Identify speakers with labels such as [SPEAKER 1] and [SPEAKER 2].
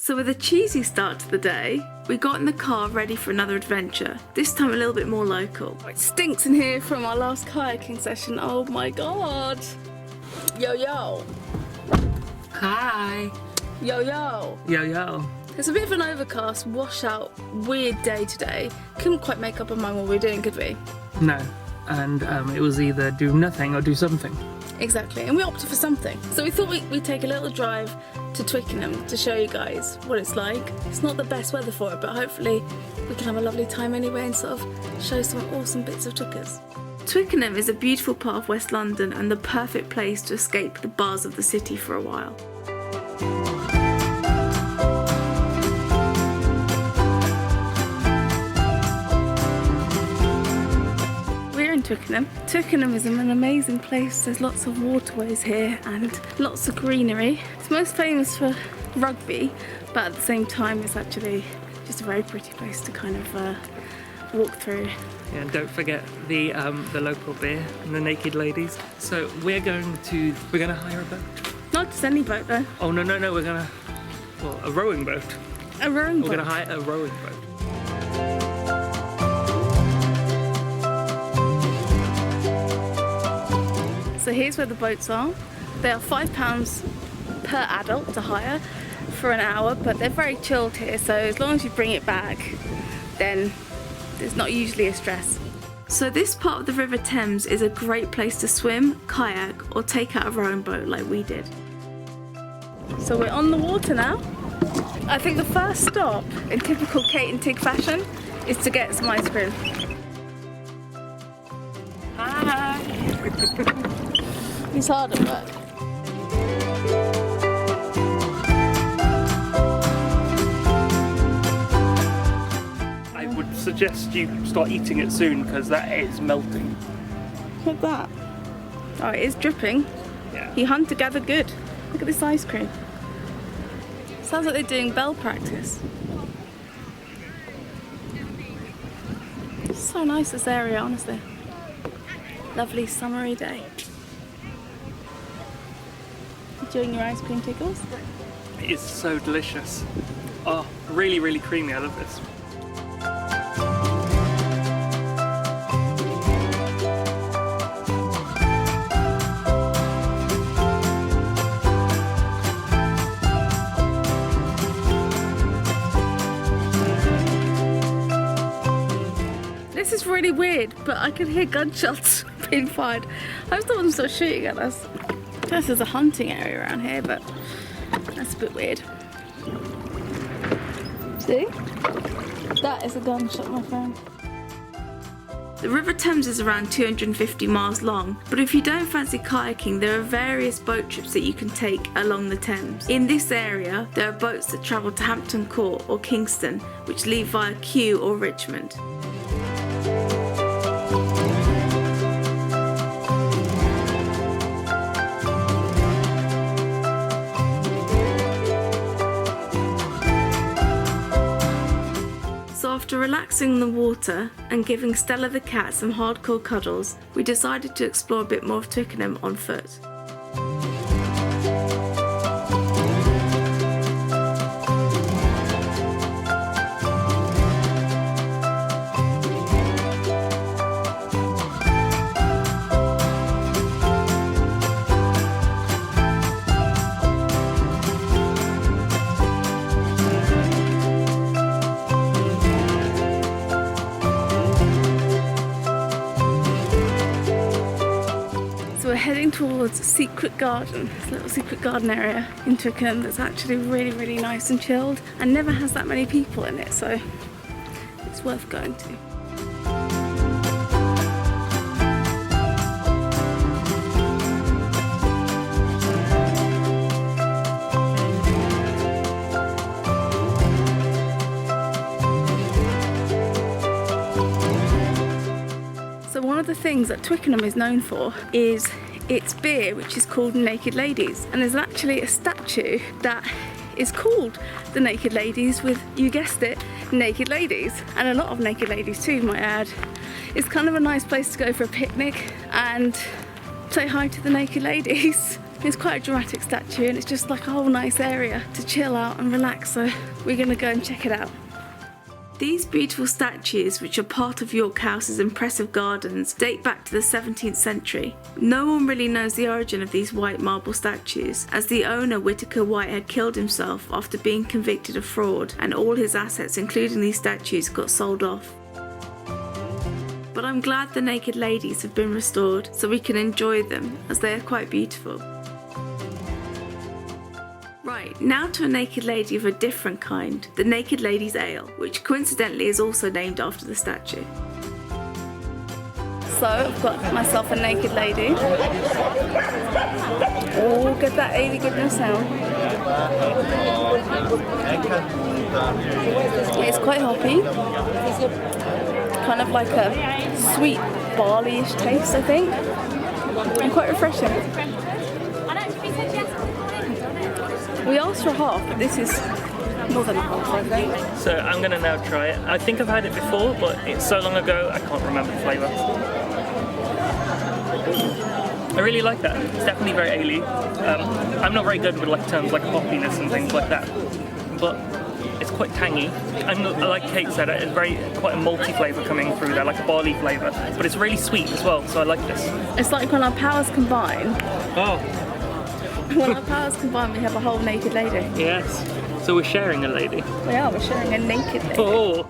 [SPEAKER 1] So with a cheesy start to the day, we got in the car ready for another adventure, this time a little bit more local. It stinks in here from our last kayaking session, oh my god! Yo yo!
[SPEAKER 2] Hi!
[SPEAKER 1] Yo yo!
[SPEAKER 2] Yo yo!
[SPEAKER 1] It's a bit of an overcast, washout, weird day today. Couldn't quite make up our mind what we were doing, could we?
[SPEAKER 2] No, and it was either do nothing or do something.
[SPEAKER 1] Exactly, and we opted for something. So we thought we'd take a little drive to Twickenham to show you guys what it's like. It's not the best weather for it, but hopefully we can have a lovely time anyway and sort of show some awesome bits of Twickers. Twickenham is a beautiful part of West London and the perfect place to escape the buzz of the city for a while. Twickenham. Twickenham is an amazing place. There's lots of waterways here and lots of greenery. It's most famous for rugby, but at the same time it's actually just a very pretty place to kind of walk through.
[SPEAKER 2] Yeah, and don't forget the local beer and the naked ladies. So we're gonna hire a boat.
[SPEAKER 1] Not just any boat though.
[SPEAKER 2] Oh no, a rowing boat.
[SPEAKER 1] A rowing boat.
[SPEAKER 2] We're gonna hire a rowing boat.
[SPEAKER 1] So here's where the boats are. They are £5 per adult to hire for an hour, but they're very chilled here, so as long as you bring it back, then there's not usually a stress. So this part of the River Thames is a great place to swim, kayak, or take out a rowing boat like we did. So we're on the water now. I think the first stop, in typical Kate and Tig fashion, is to get some ice cream. Hi! He's hard at work.
[SPEAKER 2] I would suggest you start eating it soon because that is melting.
[SPEAKER 1] Look at that. Oh, it is dripping.
[SPEAKER 2] Yeah.
[SPEAKER 1] He hunter gather good. Look at this ice cream. Sounds like they're doing bell practice. It's so nice, this area, honestly. Lovely summery day. Enjoying your ice cream, Tickles?
[SPEAKER 2] It is so delicious. Oh, really, really creamy. I love this.
[SPEAKER 1] This is really weird, but I can hear gunshots being fired. I hope someone starts shooting at us. This is a hunting area around here, but that's a bit weird. See? That is a gunshot, my friend. The River Thames is around 250 miles long, but if you don't fancy kayaking, there are various boat trips that you can take along the Thames. In this area, there are boats that travel to Hampton Court or Kingston, which leave via Kew or Richmond. So after relaxing in the water and giving Stella the cat some hardcore cuddles, we decided to explore a bit more of Twickenham on foot. So we're heading towards a secret garden, this little secret garden area in Twickenham that's actually really, really nice and chilled and never has that many people in it, so it's worth going to. So one of the things that Twickenham is known for is its beer, which is called Naked Ladies. And there's actually a statue that is called the Naked Ladies with, you guessed it, naked ladies. And a lot of naked ladies too, might add. It's kind of a nice place to go for a picnic and say hi to the naked ladies. It's quite a dramatic statue and it's just like a whole nice area to chill out and relax, so we're gonna go and check it out. These beautiful statues, which are part of York House's impressive gardens, date back to the 17th century. No one really knows the origin of these white marble statues, as the owner, Whitaker Whitehead, killed himself after being convicted of fraud, and all his assets, including these statues, got sold off. But I'm glad the naked ladies have been restored so we can enjoy them, as they are quite beautiful. Right, now to a naked lady of a different kind, the Naked Lady's Ale, which coincidentally is also named after the statue. So I've got myself a naked lady. Oh, get that ale goodness sound. Yeah, it's quite hoppy. Kind of like a sweet barley-ish taste, I think. And quite refreshing. We asked for half, but this is more than a half, I think.
[SPEAKER 2] So I'm gonna now try it. I think I've had it before, but it's so long ago I can't remember the flavour. I really like that. It's definitely very ale-y. I'm not very good with like terms like hoppiness and things like that, but it's quite tangy. And like Kate said, it's quite a malty flavour coming through there, like a barley flavour. But it's really sweet as well, so I like this.
[SPEAKER 1] It's like when our powers combine.
[SPEAKER 2] Oh.
[SPEAKER 1] When our powers combine, we have a whole naked lady.
[SPEAKER 2] Yes. So we're sharing a lady.
[SPEAKER 1] We are, we're sharing a naked lady.
[SPEAKER 2] Oh.